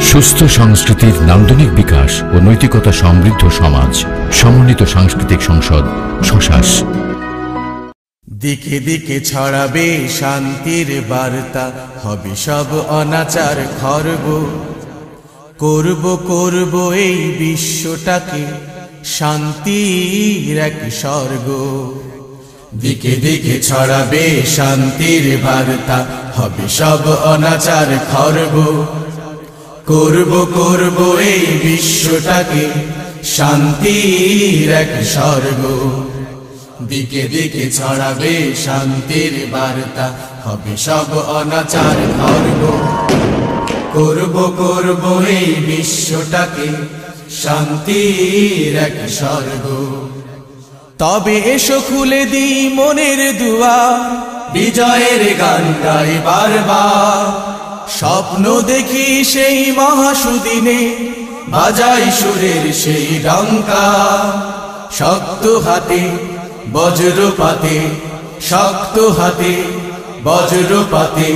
সুস্থ সংস্কৃতির নান্দনিক বিকাশ ও নৈতিকতা সমৃদ্ধ সমাজ। সমন্বিত সাংস্কৃতিক সংসদ শশাস। দিকে দিকে ছড়াবে শান্তির বার্তা, হবে সব অনাচার খর্ব। করব করব এই বিশ্বটাকে শান্তির এক স্বর্গ। দিকে দিকে ছড়াবে শান্তির বার্তা, হবে সব অনাচার খর্ব। করব করব এই বিশ্বটাকে শান্তির এক স্বর্গ। দিকে দিকে ছড়াবে শান্তির বার্তা, হবে সব অনাচার খর্ব। করব করব এই বিশ্বটাকে শান্তির এক স্বর্গ। তবে এসো খুলে দিই মনের দুয়ার, বিজয়ের গান গাই বারবার। স্বপ্ন দেখি সেই মহাসুদিনে, বাজাই সুরের সেই ডঙ্কা। শক্ত হাতে বজ্রপাতে, শক্ত হাতে বজ্রপাতে,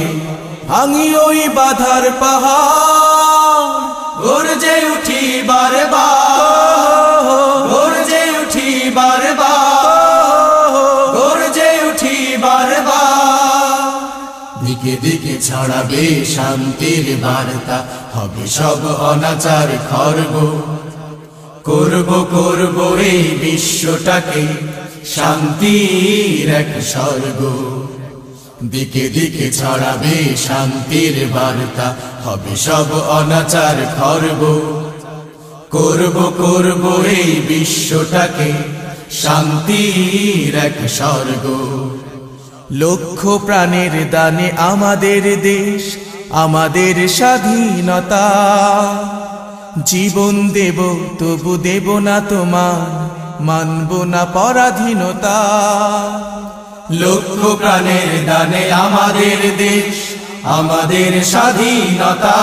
ভাঙি ওই বাধার পাহাড়। গর্জে উঠি বারবার, গর্জে উঠি বারবার, গর্জে উঠি বারবার। দিকে দিকে ছড়াবে শান্তির বার্তা, হবে সব অনাচার খর্ব। করব করব এই বিশ্বটাকে শান্তির এক স্বর্গ। দিকে দিকে ছড়াবে শান্তির বার্তা, হবে সব অনাচার খর্ব। করব করব এই বিশ্বটাকে শান্তির এক স্বর্গ। লক্ষ প্রাণের দানে আমাদের দেশ, আমাদের স্বাধীনতা। জীবন দেব তবু দেব না তোমার, মানব না পরাধীনতা। লক্ষ প্রাণের দানে আমাদের দেশ, আমাদের স্বাধীনতা।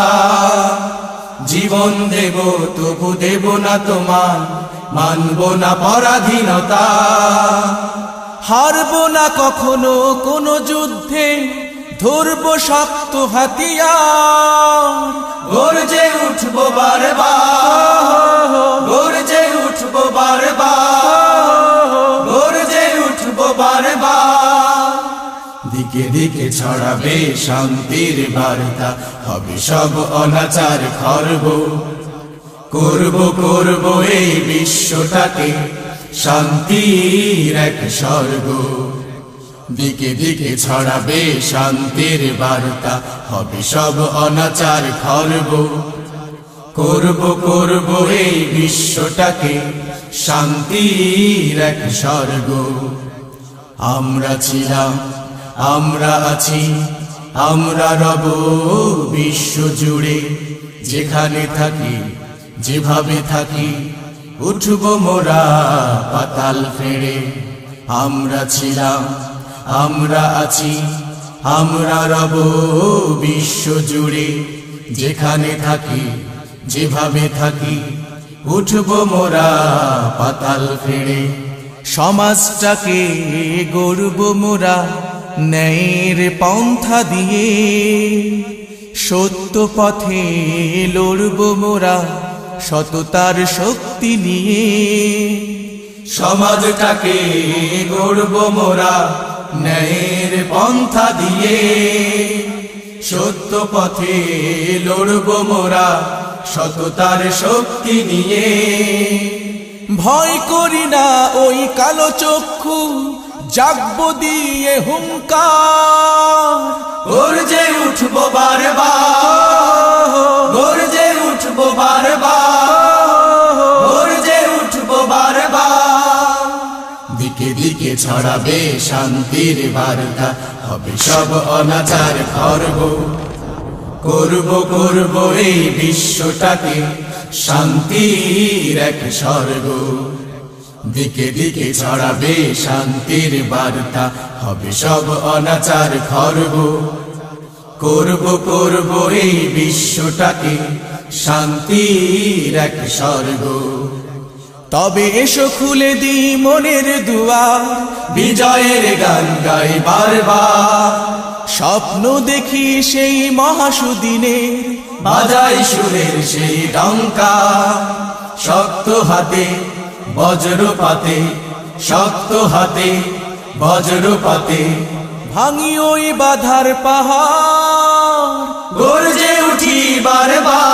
জীবন দেব তবু দেব না তোমার, মানব না পরাধীনতা। হারব না কখনো কোনো যুদ্ধে, ধরব শক্ত হাতিয়ার। গর্জে উঠব বারবার, গর্জে উঠব বারবার, গর্জে উঠব বারবার। দিকে দিকে ছড়াবে শান্তির বার্তা, হবে সব অনাচার খর্ব। করব করব এই বিশ্বটাকে শান্তির এক স্বর্গ। দিকে দিকে ছড়াবে শান্তির বার্তা, হবে সব অনাচার খর্ব। করব করব এই বিশ্বটাকে শান্তির এক স্বর্গ। আমরা ছিলাম, আমরা আছি, আমরা রব বিশ্ব জুড়ে। যেখানে থাকি, যেভাবে থাকি, উঠব মোরা পাতাল ফেড়ে। আমরা ছিলাম, আমরা আছি, আমরা রব বিশ্ব জুড়ে। যেখানে থাকি, যেভাবে থাকি, উঠব মোরা পাতাল ফেড়ে। সমাজটাকে গড়ব মোরা ন্যায়ের পন্থা দিয়ে। সত্য পথে লড়ব মোরা সততার শক্তি নিয়ে। সমাজটাকে গড়ব মোরা ন্যায়ের পন্থা দিয়ে। সত্য পথে লড়ব মোরা সততার শক্তি নিয়ে। ভয় করি না ওই কালো চক্ষু, জাগব দিয়ে হুঙ্কার। গর্জে উঠব বারবার, গর্জে উঠব বারবার, গর্জে উঠব বারবার। দিকে দিকে ছড়াবে শান্তির বার্তা, হবে সব অনাচার খর্ব। করব করব এই বিশ্বটাকে শান্তির এক স্বর্গ। দিকে দিকে ছড়াবে শান্তির বার্তা, হবে সব অনাচার খর্ব। করব করব এই বিশ্বটাকে শান্তির এক স্বর্গ। তবে এসো খুলে দিই মনের দুয়ার, বিজয়ের গান গাই বারবার। স্বপ্ন দেখি সেই মহাসুদিনের, বাজাই সুরের সেই ডঙ্কা। শক্ত হাতে বজ্রপাতে, শক্ত হাতে বজ্রপাতে, ভাঙি ওই বাধার পাহাড়, গর্জে উঠি বারবার।